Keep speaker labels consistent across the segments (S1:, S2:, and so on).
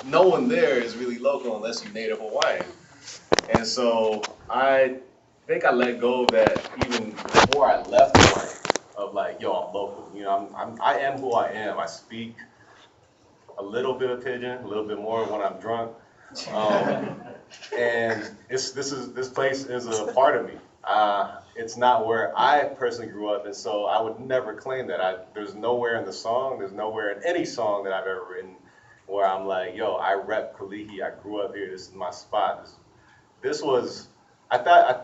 S1: no one there is really local unless you're Native Hawaiian. And so I think I let go of that even before I left Hawaii, of like, yo, I'm local. You know, I am who I am. I speak a little bit of Pidgin, a little bit more when I'm drunk. And this place is a part of me. It's not where I personally grew up, and so I would never claim that. There's nowhere in the song, there's nowhere in any song that I've ever written where I'm like, yo, I rep Kalihi, I grew up here, this is my spot. This was, I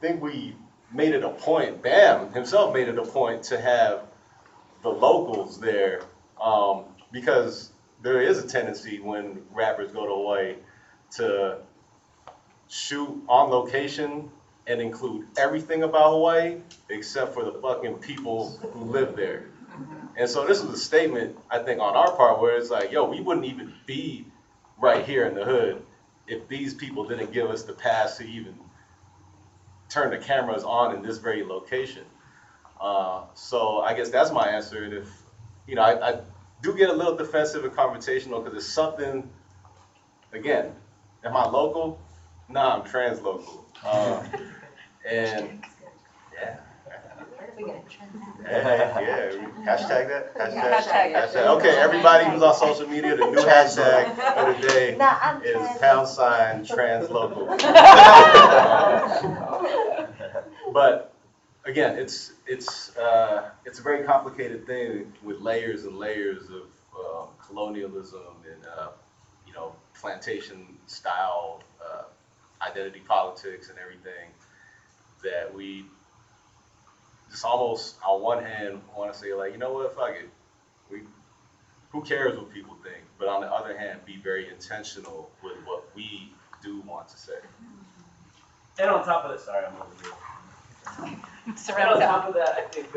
S1: think we made it a point, Bam himself made it a point to have the locals there, because there is a tendency when rappers go to Hawaii to shoot on location and include everything about Hawaii except for the fucking people who live there. And so this was a statement, I think, on our part where it's like, yo, we wouldn't even be right here in the hood if these people didn't give us the pass to even turn the cameras on in this very location. So I guess that's my answer. And if, you know, I do get a little defensive and confrontational because it's something, again, am I local? Nah, I'm translocal. And yeah. Yeah, hashtag that? Hashtag. Okay, everybody who's on social media, the new hashtag of the day is #translocal. But again, it's a very complicated thing with layers and layers of colonialism and you know, plantation style identity politics and everything that we just almost on one hand want to say like, you know what, fuck it, who cares what people think, but on the other hand be very intentional with what we do want to say.
S2: And on top of that, sorry, I'm over here. And on top of that, I think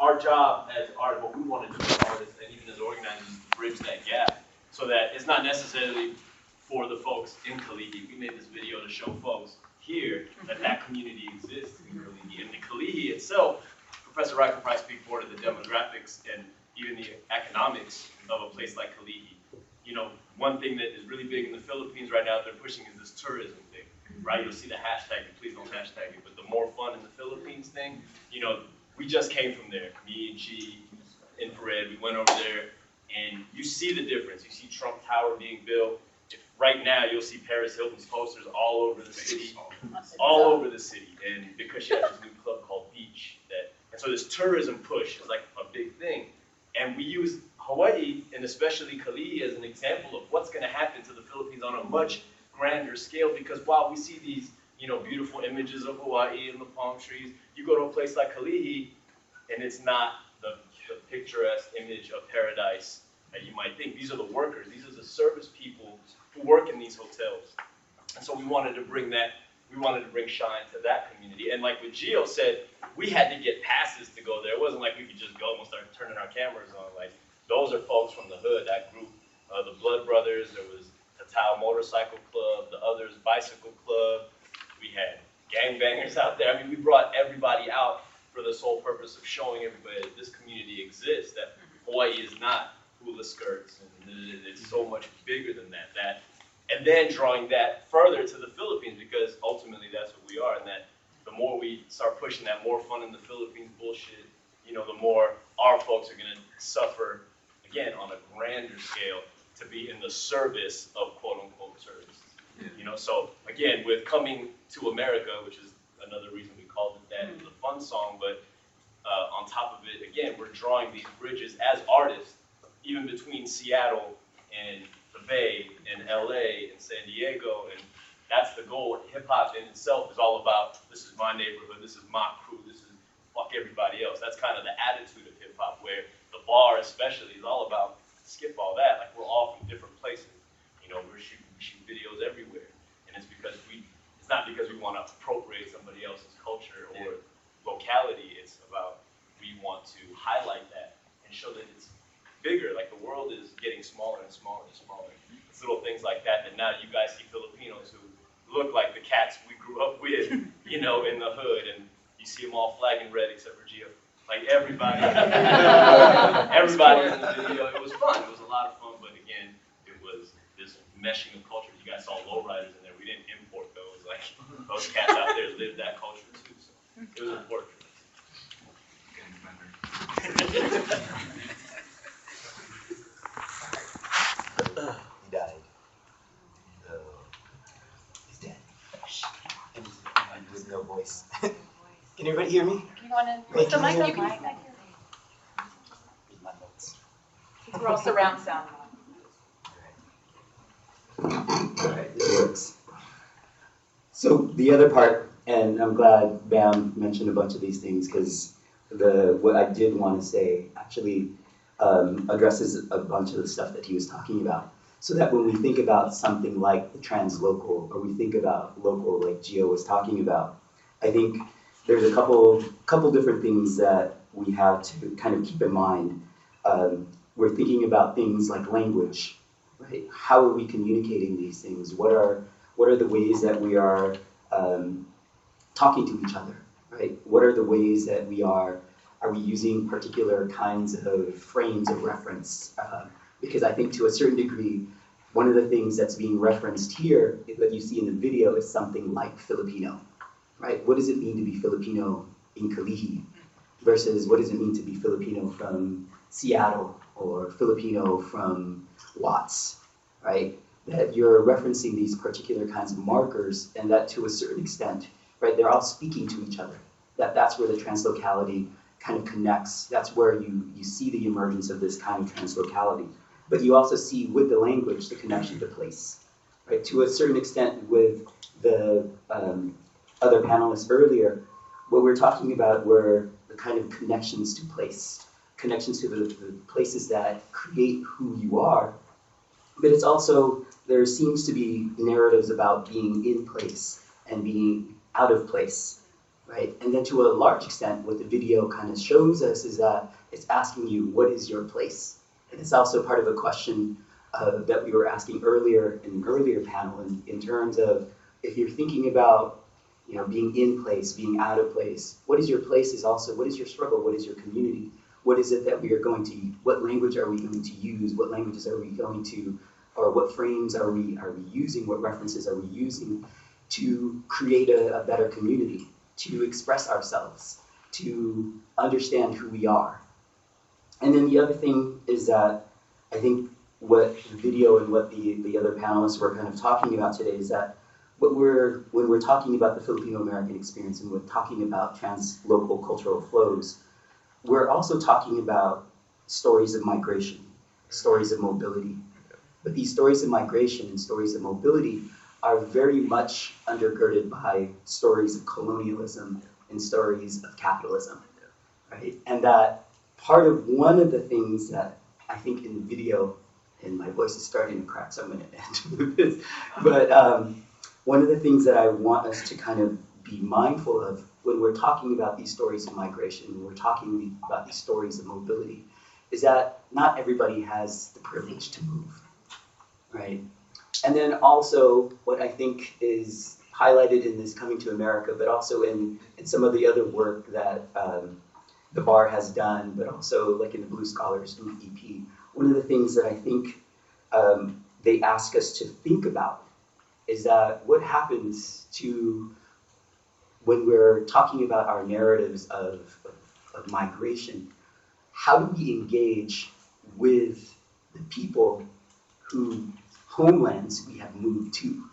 S2: our job as artists, what we want to do as artists and even as organizers, is bridge that gap so that it's not necessarily for the folks in Kalihi. We made this video to show folks here that community exists in Kalihi. And the Kalihi itself, Professor Wright could probably speak more to the demographics and even the economics of a place like Kalihi. You know, one thing that is really big in the Philippines right now that they're pushing is this tourism thing, right? You'll see the hashtag, please don't hashtag it, but the more fun in the Philippines thing, you know, we just came from there. Me and G, Infrared, we went over there, and you see the difference. You see Trump Tower being built. Right now, you'll see Paris Hilton's posters all over the city, and because she has this new club called Beach, and so this tourism push is like a big thing, and we use Hawaii and especially Kalihi as an example of what's going to happen to the Philippines on a much grander scale. Because while we see these, you know, beautiful images of Hawaii and the palm trees, you go to a place like Kalihi, and it's not the picturesque image of paradise that you might think. These are the workers. These are the service people who work in these hotels. And so we wanted to bring shine to that community. And like what Gio said, we had to get passes to go there. It wasn't like we could just go and start turning our cameras on. Like, those are folks from the hood, that group, the Blood Brothers, there was the Tao Motorcycle Club, the Others Bicycle Club. We had gangbangers out there. I mean, we brought everybody out for the sole purpose of showing everybody that this community exists, that Hawaii is not hula skirts, and it's so much bigger than that. And then drawing that further to the Philippines, because ultimately that's what we are, and that the more we start pushing that more fun in the Philippines bullshit, you know, the more our folks are gonna suffer, again, on a grander scale, to be in the service of quote-unquote services. Yeah. You know, so again, with Coming to America, which is another reason we called it that, it was a fun song, but on top of it, again, we're drawing these bridges as artists, even between Seattle and the Bay and LA and San Diego, and that's the goal. Hip hop in itself is all about, this is my neighborhood, this is my crew, this is fuck everybody else. That's kind of the attitude of hip hop, where the bar especially is all about skip all that. Like, we're all from different places. You know, we shoot videos everywhere, and it's not because we want to appropriate somebody else's culture or locality. It's about, we want to highlight that and show that it's bigger. Like, the world is getting smaller and smaller and smaller. It's little things like that now you guys see Filipinos who look like the cats we grew up with, you know, in the hood, and you see them all flagging red except for Gio. Like everybody, everybody was in the video. It was fun. It was a lot of fun. But again, it was this meshing of cultures. You guys saw lowriders in there. We didn't import those. Like those cats out there lived that culture too. So it was important for us.
S3: He died. He's dead. And with no voice. Can everybody hear me?
S4: You want to,
S3: Wait,
S4: the
S3: can you
S4: mic,
S3: hear
S4: you
S3: me?
S4: can hear
S3: Read my notes.
S4: We're all surround sound.
S3: Alright, this works. So the other part, and I'm glad Bam mentioned a bunch of these things because what I did want to say actually addresses a bunch of the stuff that he was talking about. So that when we think about something like the translocal, or we think about local, like Gio was talking about, I think there's a couple different things that we have to kind of keep in mind. We're thinking about things like language, right? How are we communicating these things? What are the ways that we are talking to each other, right? What are the ways that are we using particular kinds of frames of reference? Because I think to a certain degree, one of the things that's being referenced here that you see in the video is something like Filipino, right? What does it mean to be Filipino in Kalihi versus what does it mean to be Filipino from Seattle or Filipino from Watts, right? That you're referencing these particular kinds of markers and that to a certain extent, right, they're all speaking to each other. That's where the translocality kind of connects. That's where you see the emergence of this kind of translocality. But you also see with the language the connection to place, right? To a certain extent with the other panelists earlier, what we're talking about were the kind of connections to place, connections to the places that create who you are. But it's also, there seems to be narratives about being in place and being out of place, right? And then to a large extent, what the video kind of shows us is that it's asking you, what is your place? And it's also part of a question that we were asking earlier in an earlier panel in terms of if you're thinking about, you know, being in place, being out of place, what is your place is also, what is your struggle? What is your community? What is it that we are going to, what language are we going to use? What languages are we going to, or what frames are we using? What references are we using to create a better community, to express ourselves, to understand who we are? And then the other thing is that I think what the video and what the other panelists were kind of talking about today is that when we're talking about the Filipino-American experience and we're talking about translocal cultural flows, we're also talking about stories of migration, stories of mobility. But these stories of migration and stories of mobility are very much undergirded by stories of colonialism and stories of capitalism, right? And that part of one of the things that I think in the video, and my voice is starting to crack, so I'm going to end with this, but one of the things that I want us to kind of be mindful of when we're talking about these stories of migration, when we're talking about these stories of mobility, is that not everybody has the privilege to move, right? And then also what I think is highlighted in this Coming to America, but also in some of the other work that the bar has done, but also like in the Blue Scholars EP, one of the things that I think they ask us to think about is that what happens to when we're talking about our narratives of migration, how do we engage with the people whose homelands we have moved to,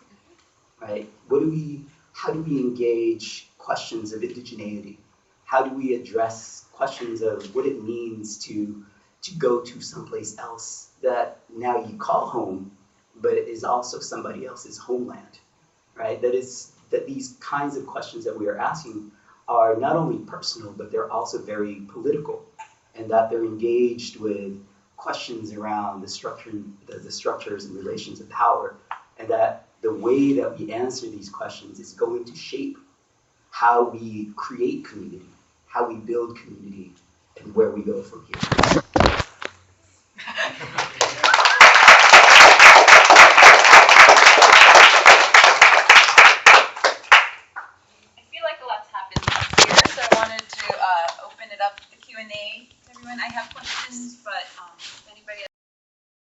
S3: right? How do we engage questions of indigeneity? How do we address questions of what it means to go to someplace else that now you call home, but it is also somebody else's homeland, right? That these kinds of questions that we are asking are not only personal, but they're also very political, and that they're engaged with questions around the structures and relations of power, and that the way that we answer these questions is going to shape how we create community, how we build community, and where we go from here.